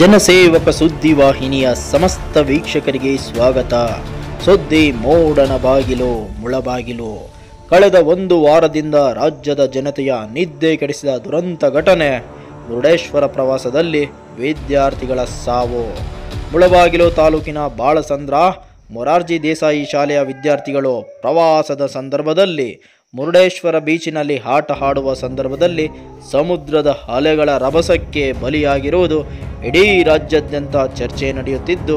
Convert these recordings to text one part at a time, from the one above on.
ಜನಸೇವಕ ಸುದ್ದಿವಾಹಿನಿಯ ಸಮಸ್ತ ವೀಕ್ಷಕರಿಗೆ ಸ್ವಾಗತ. ಸುದ್ದಿ ಮೋಡನ ಬಾಗಿಲು ಮುಳಬಾಗಿಲು. ಕಳೆದ ಒಂದು ವಾರದಿಂದ ರಾಜ್ಯದ ಜನತೆಯ ನಿದ್ದೆ ಕೆಡಿಸಿದ ದುರಂತ ಘಟನೆ. ಮುರುಡೇಶ್ವರ ಪ್ರವಾಸದಲ್ಲಿ ವಿದ್ಯಾರ್ಥಿಗಳ ಸಾವು. ಮುಳಬಾಗಿಲು ತಾಲೂಕಿನ ಬಾಳಸಂದ್ರ ಮೊರಾರ್ಜಿ ದೇಸಾಯಿ ಶಾಲೆಯ ವಿದ್ಯಾರ್ಥಿಗಳು ಪ್ರವಾಸದ ಸಂದರ್ಭದಲ್ಲಿ ಮುರುಡೇಶ್ವರ ಬೀಚಿನಲ್ಲಿ ಆಟ ಆಡುವ ಸಂದರ್ಭದಲ್ಲಿ ಸಮುದ್ರದ ಅಲೆಗಳ ರಭಸಕ್ಕೆ ಬಲಿಯಾಗಿರುವುದು ಇಡೀ ರಾಜ್ಯಾದ್ಯಂತ ಚರ್ಚೆ ನಡೆಯುತ್ತಿದ್ದು,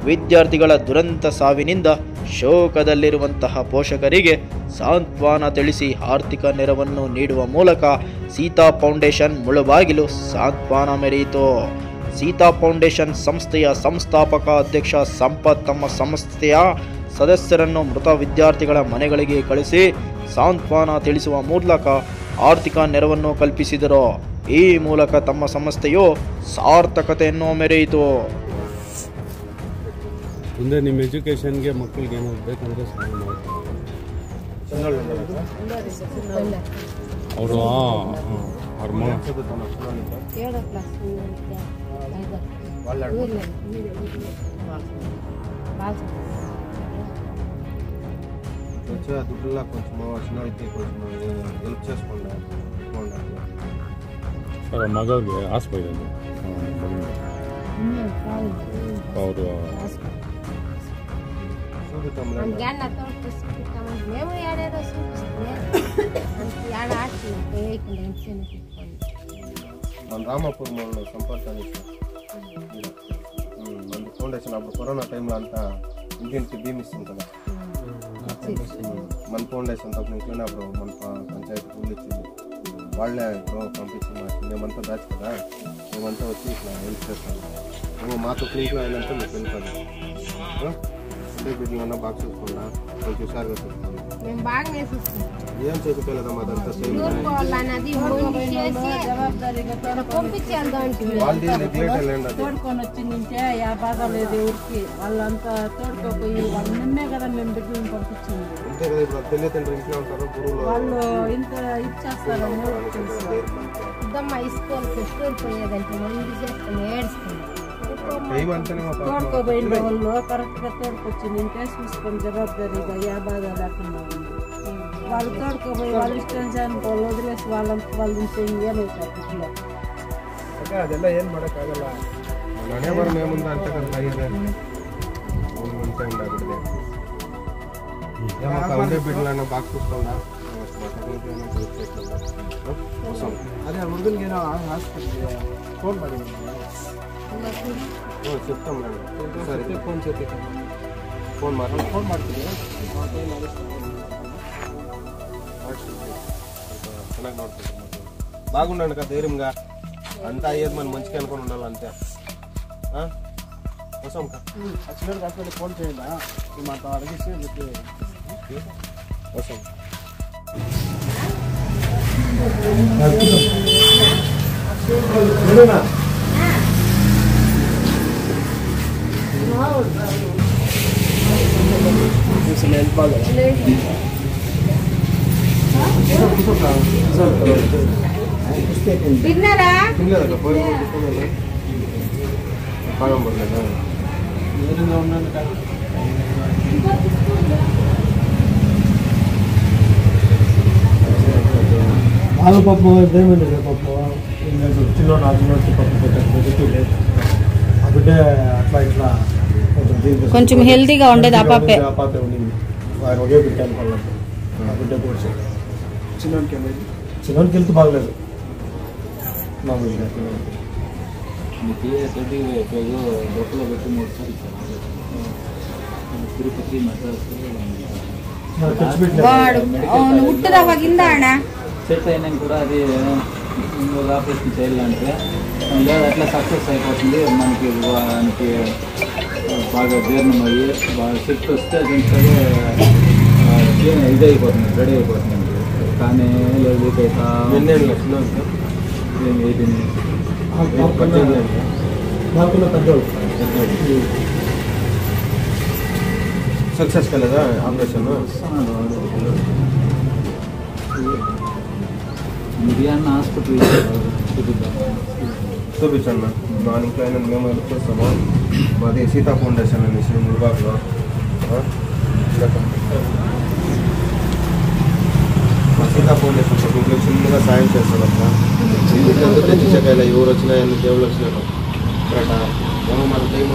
ವಿದ್ಯಾರ್ಥಿಗಳ ದುರಂತ ಸಾವಿನಿಂದ ಶೋಕದಲ್ಲಿರುವಂತಹ ಪೋಷಕರಿಗೆ ಸಾಂತ್ವನ ತಿಳಿಸಿ ಆರ್ಥಿಕ ನೆರವನ್ನು ನೀಡುವ ಮೂಲಕ ಸೀತಾ ಫೌಂಡೇಶನ್ ಮುಳಬಾಗಿಲು ಸಾಂತ್ವನ ಮೆರೆಯಿತು. ಸೀತಾ ಫೌಂಡೇಶನ್ ಸಂಸ್ಥೆಯ ಸಂಸ್ಥಾಪಕ ಅಧ್ಯಕ್ಷ ಸಂಪತ್ ತಮ್ಮ ಸಂಸ್ಥೆಯ ಸದಸ್ಯರನ್ನು ಮೃತ ವಿದ್ಯಾರ್ಥಿಗಳ ಮನೆಗಳಿಗೆ ಕಳಿಸಿ ಸಾಂತ್ವನ ತಿಳಿಸುವ ಮೂಲಕ ಆರ್ಥಿಕ ನೆರವನ್ನು ಕಲ್ಪಿಸಿದರು. ಈ ಮೂಲಕ ತಮ್ಮ ಸಂಸ್ಥೆಯು ಸಾರ್ಥಕತೆಯನ್ನು ಮೆರೆಯಿತು. ಮುಂದೆ ನಿಮ್ಮ ಎಜುಕೇಷನ್ಗೆ ಮಕ್ಕಳಿಗೆ ಏನೋ ಬೇಕಂದ್ರೆ ಅವರು దుడ్డులా కొంచెం వచ్చినోళ్ళకి కొంచెం హెల్ప్ చేసుకోండి. ಸರ್ ಮಗಳಿಗೆ ಹಾಸ್ಪಿಟಲ್ ಅವರು మన రామాపూర్ మన సంపర్కాన్ని మన ఫౌండేషన్ అప్పుడు కరోనా టైంలో అంతా ఇంటింటికి భీమిస్తుంది కదా. మన ఫౌండేషన్ తప్ప ఇంట్లోనే అప్పుడు మన పంచాయతీ పూలు ఇచ్చింది. వాళ్ళే పంపించింది. మేమంతా బ్యాచ్ కదా, మేమంతా వచ్చి ఇట్లా హెల్ప్ చేస్తాము. మాతో క్లినిక్లో అయినంతా మీకు వెళ్తాను. అంటే వీటిలో బాగా చూసుకుంటా, కొంచెం హుషారుగా చూసుకోండి. ఏం చేసుకోలేదమ్మా, అదంతా సేమ్ వాళ్ళది నెగ్లెక్ట్ వెళ్ళండి. తోడుకొని వచ్చి నింటే ఆ బాధ లేదు ఎవరికి. వాళ్ళంతా తోడుకోపోయి వాళ్ళు నిన్నే కదా మేము బిడ్డలను పంపించింది. అంతే కదా, ఇప్పుడు తల్లిదండ్రులు ఇంట్లో ఉంటారు, గురువులు వాళ్ళు ఇంత ఇచ్చేస్తారు. తోడుకోపోయిన వాళ్ళు కరెక్ట్ గా తోడుకొచ్చి నింటే చూసుకొని జవాబారిగా ఏ బాధ లేకుండా ఉంది. వాళ్ళు తోడుకోపోయి వాళ్ళు ఇష్టం వాళ్ళు వదిలేసి వాళ్ళు ఇంటే ఏమవుతారు ఇట్లా. ಅದೆಲ್ಲ ಏನು ಮಾಡೋಕ್ಕಾಗಲ್ಲ. ಮನೆ ಬರೋ ಮೇಮುಂದ ಅಂತ ಆಗಿದೆ ಮುಂಚೆ ಉಂಟಾಗ್ಬಿಟ್ಟಿದೆ. ಒಂದೇ ಬಿಡ್ಲನ್ನ ಬಾಕ್ ಕೂತ್ಕೊಂಡ ಅದೇ ಹುಡುಗನಿಗೆ ಏನೋ ಹಾಸ್ಪಿಟಲ್ ಫೋನ್ ಮಾಡಿ చెప్తాం మేడం. సరే ఫోన్ చేసి ఫోన్ ಮಾಡ್ತೀನಿ. ಚೆನ್ನಾಗಿ ನೋಡ್ತೀನಿ. బాగుండండి కదా ధైర్యంగా. అంతా అయ్యేది మనం మంచిగా అనుకుని ఉండాలి అంతే. వస్తాం వచ్చిన హాస్పిటల్ ఫోన్ చేయండి. మాతో అడిగిస్తే వస్తాం. ఆలు పప్పు ఏమైంది పప్పు చిన్న పప్పు పెట్టారు. ఆ బిడ్డ అట్లా ఇట్లా కొంచెం హెల్తీగా ఉండేది. ఆ పాపే ఉండింది. ఆయన ఒకే పెట్టాను పళ్ళకి. ఆ బిడ్డ కూడా చిన్నకి హెల్త్ బాగలేదు. మామూలుగా వాడు ಹುಟ್ಟದವಾಗಿಂದ ಅಣ್ಣ సెట్ అయినా కూడా అది ఇంకొక ఆపరేషన్ చేయాలంటే లేదా అట్లా సక్సెస్ అయిపోతుంది. మనకి బాగా జీర్ణం అయ్యి బాగా సెట్ వస్తే దీంట్లో ఇది అయిపోతుంది, రెడీ అయిపోతుంది. కానీ లేదు సక్సెస్ కాలేదా ఆపరేషన్? మిరియాన్న హాస్పిటల్ చూపించండి మా ఇంట్లో అయినా మేము హెల్ప్ చేస్తాము. మాది సీతా ఫౌండేషన్ అనేసి ముల్బాగ్లో. మా సీతా ఫౌండేషన్ ఇంట్లో చిన్నగా సాయం చేస్తాం అక్క. ఇంట్లో తెచ్చికాయలు ఎవరు వచ్చినా ఎన్ని దేవుళ్ళు వచ్చినారు కరెక్టా ఏమో మన టైం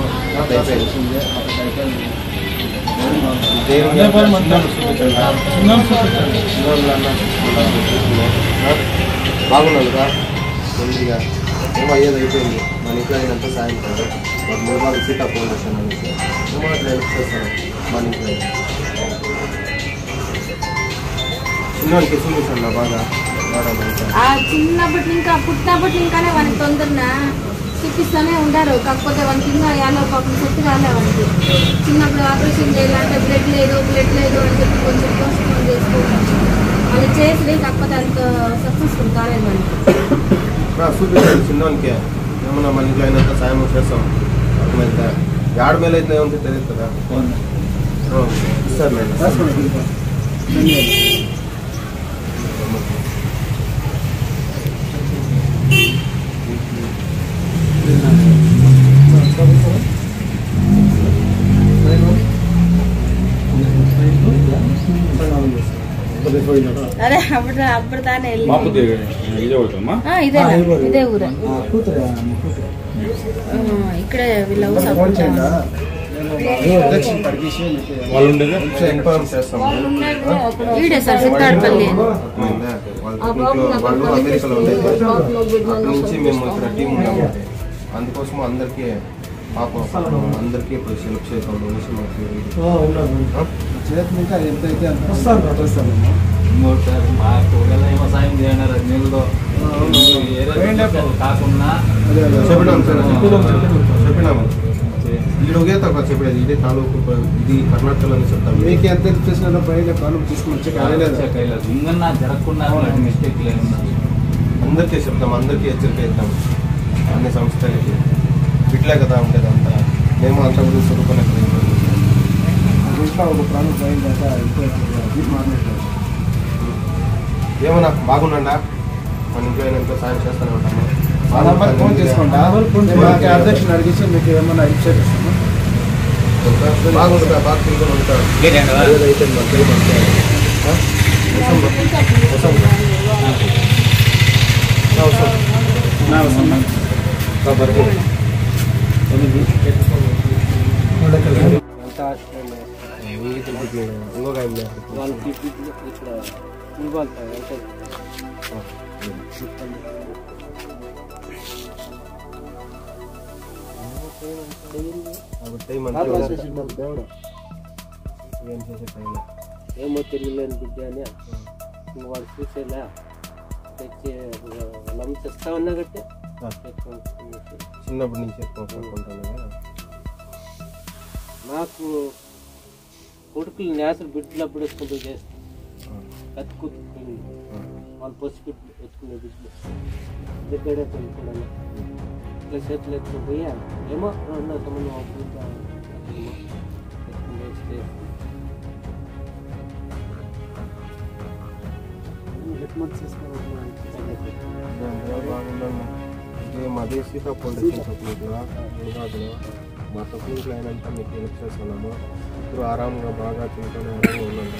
బాగున్నాను రా మంచిగా ఏమో అయ్యేది అయిపోయింది. మన ఇంట్లో అయినంత సాయం కాదు. మాకు ముల్బాగ్ సీతా ఫౌండేషన్ అనేసి ఏమో అట్లా హెల్ప్ చేస్తాను మన ఇంట్లో. చిన్నవాడికి చూపించండి బాగా చిన్నప్పటి ఇంకా పుట్టినప్పటి ఇంకానే వానికి తొందరన చూపిస్తూనే ఉండారు. కాకపోతే వానికి ఇంకా యాలో పాపం సెట్ కాలే వానికి. చిన్నప్పుడు ఆపరేషన్ చేయాలంటే బ్లడ్ లేదు అని చెప్పి కొంచెం పోస్ట్పోన్ చేసుకోవడం వాళ్ళు చేసి కాకపోతే అంత సక్సెస్ఫుల్ కాలేదు వానికి. చూపించండి చిన్నవానికి ఏమన్నా మన ఇంట్లో అయినంత సాయం చేస్తాం. అర్థమైతే యాడ మేలు అయితే ఏముంటే తెలియదు కదా. ఇస్తారు అదే అప్పుడు తానే ఇదే ఊరే ఇక్కడే వీళ్ళ ఈడే సార్ సిద్ధార్థపల్లి. వాళ్ళు అమెరికాలో ఉండేది. అక్కడి నుంచి మేము ఇక్కడ టీం ఉన్నాము. అందుకోసం అందరికీ పాపం అందరికీ ఇప్పుడు సెలెక్ట్ చేసాం. సాయం చేయండి నీళ్ళలో కాకుండా చెప్పినాము. ఈడొకే తక్కువ చెప్పేది ఇదే తాలూకు ఇది కర్ణాటకలో చెప్తాము. మీకు ఎంత చేసినా పైన ప్రాబ్లం తీసుకుని ఇంకా జరగకుండా మిస్టేక్ లేదు. అందరికీ చెప్తాం, అందరికీ హెచ్చరిక ఇస్తాం. అన్ని సంస్థలకి ఇట్లే కదా ఉంటుంది అంతా. మేము అంత గురించి చదువుకునే ఇంట్లో ఒక ప్రాణం ఏమన్నా బాగుండా మన ఇంట్లో అయినంత సాయం చేస్తూనే ఉంటాము. ఫోన్ చేసుకుంటా అధ్యక్షుని అడిగించి మీకు ఏమన్నా హెల్ప్ చేస్తాము. బాగుంటుందా బాగా తిరుగుతూ ఉంటారు. ఏమో తెలియలేని బిడ్డ అని వాడు చూసేలా తెచ్చి తెస్తా ఉన్నా కట్టే చిన్నప్పటి నుంచి ఎక్కువ నాకు కొడుకులు నేసలు బిడ్డలప్పుడు వేసుకుంటూ చేస్తాను. కత్తుకుని వాళ్ళు పసుపు ఎత్తుకునే బిడ్డలు దగ్గరే పెళ్ళిపోవడం ఇట్లా చేతులు ఎత్తుకుని పోయా ఏమో రెండో సంబంధం అదే సీతా ఫౌండేషన్ ముల్బాగ్లో మా తక్కువ అయినంతా మీకు హెల్ప్ చేస్తున్నాము. ఇప్పుడు ఆరాంగా బాగా తింటూనే ఆరాంగా ఉన్నాము.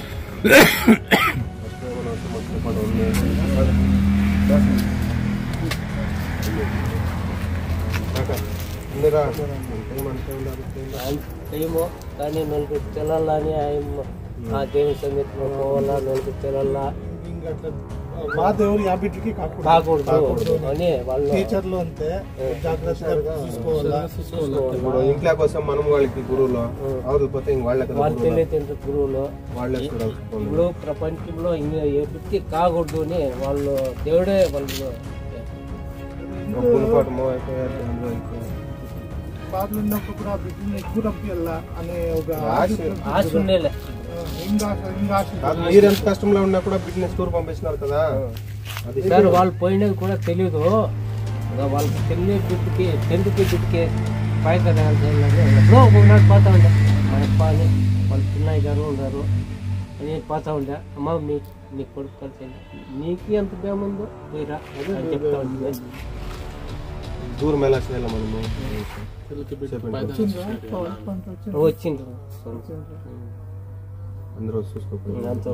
ఏమో కానీ నలుగురు తెల్లాలని ఆ దేవుని సంగతిలో పోవాలా, నలుగురు తెల్లాలా మా దేవుడు ఆ బిడ్డకి కాకూడదు అని వాళ్ళు టీచర్లు అంతే జాగ్రత్తగా ఇప్పుడు ఇంట్లో కోసం మనం వాళ్ళకి గురువులు అవకపోతే వాళ్ళు తెలియదు గురువులు వాళ్ళే ఇప్పుడు ప్రపంచంలో ఏ బిడ్డకి కాకూడదు అని వాళ్ళు దేవుడే వాళ్ళు బాధలు ఉన్నప్పుడు కూడా బిడ్డని ఎక్కువ పంపించాలా అనే ఒక ఆశ ఉండేలే. మీరు ఎంత కష్టంలో ఉన్నా కూడా బిజినెస్ టూర్ పంపిస్తున్నారు కదా. సార్ వాళ్ళు పోయినది కూడా తెలీదు. వాళ్ళకి బిడ్డకి 10th బిడ్డకి పైకి ఎప్పుడో ఒకనాడు పోతా ఉండే మన అప్పని వాళ్ళు చిన్నయ్య గారు ఉన్నారు అని పోతా ఉండే. అమ్మ నీ కొడుకు కలిసి నీకు ఎంత భేముందో పోయిరా అని చెప్తా ఉండే. దూర మేళాసినಲ್ಲ మనము వచ్చింది అందరూ చూసుకోకపోయింది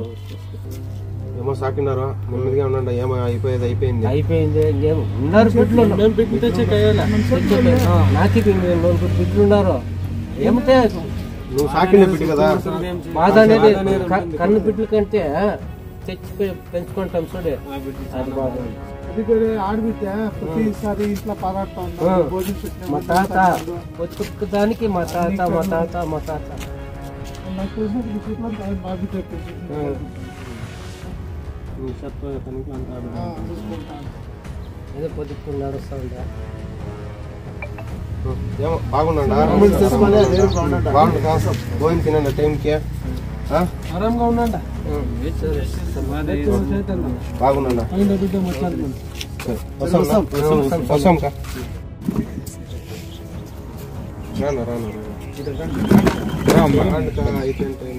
ఏమో సాకినారా నెమ్మదిగా ఉండండి ఏమో అయిపోయింది ఇంకేం ఉన్నారు బిడ్డలు నాకి బిడ్డలు ఉన్నారు ఏమిటే నువ్వు సాకిన బిడ్డ కదా బాధ అనేది కన్ను బిడ్డల కంటే తెచ్చి పెంచుకుంటాం చూడే అది బాధ ఆడబిడ్డ ప్రతిసారి ఇంట్లో పారాడుతూ మా తాత వచ్చి దానికి మా తాత నాకు బాబు చెప్పింది ఏదో పొద్దుకుని నడుస్తూ ఉండే ఏమో బాగున్నాడా భోజనం తినండి టైంకి ఆరాంగా ఉన్నాడా బాగున్నాడా బిడ్డ మాట్లాడుకుంటా వస్తాం కా రాను అయిపోయిన టైం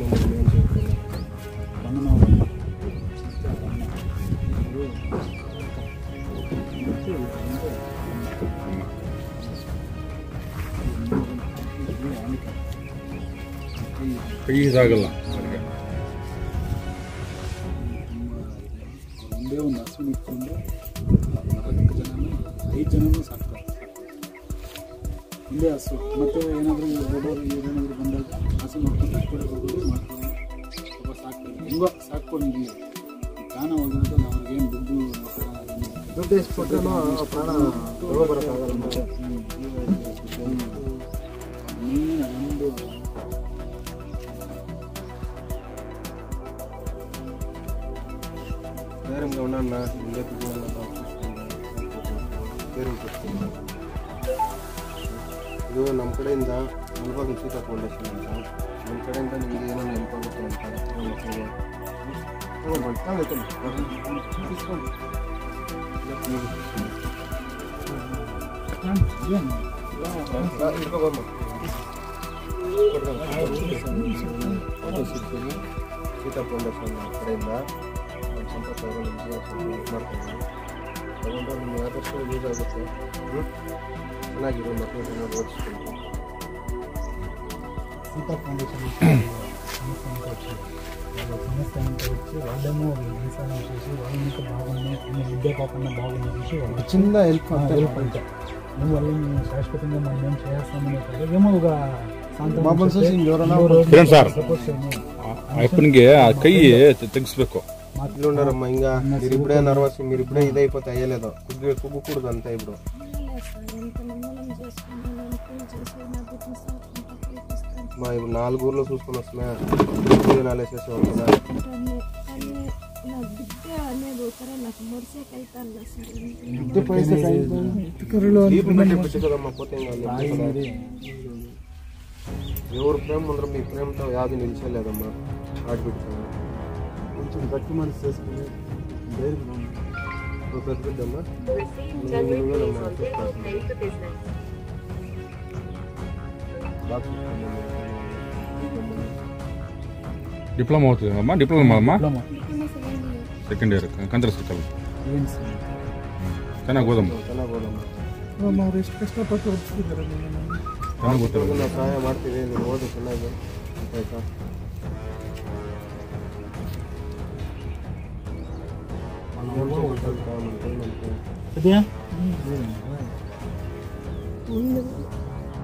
ಕೈ ಇದಾಗಲ್ಲ ಒಂದೇ ಒಂದು ಹಸು ಇಟ್ಕೊಂಡು 4 ಜನ 5 ಜನನೂ ಸಾಕ್ತಾರೆ ಒಂದೇ ಹಸು ಮತ್ತೆ ಏನಾದರೂ ದೊಡ್ಡವರು ಏನಾದರೂ ಬಂದಾಗ ಹಸು ನೋಡ್ಕೊಂಡು ಹೋಗೋದು ಮಾಡ್ಕೊಂಡು ಸ್ವಲ್ಪ ಸಾಕ್ತಾರೆ ಹೆಂಗೋ ಸಾಕ್ಕೊಂಡಿದ್ದೀವಿ ಪ್ರಾಣ ಹೋಗಿರೋದು ಅವ್ರಿಗೇನು ದುಡ್ಡು ಎಷ್ಟು ಕೊಟ್ಟರು ಪ್ರಾಣ ಬರೋಕ್ಕಾಗಲ್ಲ ಒಂದು ధైర్యంగా ఉన్నా ಇದು ನಮ್ಮ ಕಡೆಯಿಂದ ಮುಳುಬಾಗಿಲು ಸೀತಾ ಫೌಂಡೇಶನ್ ಅಂತ ನಮ್ಮ ಕಡೆಯಿಂದ ನಿಮಗೆ ಏನೋ ನೆನಪಾಗುತ್ತೆ ಅಂತ ಸೀತಾ ಫೌಂಡೇಶನ್ ಕಡೆಯಿಂದ ಸಂಪರ್ಕ ಮಾಡ್ತೀವಿ ತಗೊಂಡು ನಿಮ್ಗೆ ಆದಷ್ಟು ಯೂಸ್ ಆಗುತ್ತೆ ಚೆನ್ನಾಗಿದೆ ಮಕ್ಕಳು ಚೆನ್ನಾಗಿ ಓದಿಸ್ಕೊಂಡು సీతా ఫౌండేషన్ సమస్య అంతా వచ్చి వాళ్ళేమో వ్యవసాయం చేసి వాళ్ళకి బాగున్నాయి విద్యా కాకుండా బాగున్నాయి చూసి వాళ్ళు చిన్న హెల్ప్ అంటే మేము వాళ్ళని శాశ్వతంగా మనం ఏం చేస్తామనే కాదు ఏమో ఒక ಬಾಬನ್ ಸೋಸಿ ಇವರನ್ನ ಫ್ರೆಂಡ್ ಸರ್ సపోర్ట్ చేయము ಅಪ್ಪನಿಗೆ ಆ ಕೈ ತೆಗಿಸ್ಬೇಕು ఇల్లు ఉన్నారమ్మ ఇంకా మీరు ఇప్పుడే నర్వస్ మీరు ఇప్పుడే ఇదైపోతే అయ్యలేదు కుగ్గకూడదు అంతా ఇప్పుడు మా ఇప్పుడు 4 ఊర్లో చూసుకొని వస్తున్నా నాలేసేసేవాళ్ళు కదా కదమ్మా పోతే ఎవరు ప్రేమ ఉండరు మీ ప్రేమతో యాది నిలిచేలేదమ్మా ఆడబిడ్డ కొంచెం గట్టి మనసు చేసుకుని పెద్దమ్మా ಡಿಪ್ಲೊಮಾ ಓದ್ತಿದ್ದಮ್ಮ ಡಿಪ್ಲೊಮಾ ಅಮ್ಮ ಸೆಕೆಂಡ್ ಇಯರ್ ಕಂದ್ರ ಸರ್ಕಲ್ ಚೆನ್ನಾಗಿ ಓದಮ್ಮ ಚೆನ್ನಾಗಿ ಓದಮ್ಮ ಅವ್ರು ಎಷ್ಟು ಕಷ್ಟಪಟ್ಟು ಓದಿಸ್ತಿದ್ದಾರೆ ಚೆನ್ನಾಗಿ ಓದ್ತಾರೆ ನಾವು ಸಹಾಯ ಮಾಡ್ತೀವಿ ನೀವು ಓದು ಚೆನ್ನಾಗಿ ಆಯ್ತಾ ಇದೆಯಾ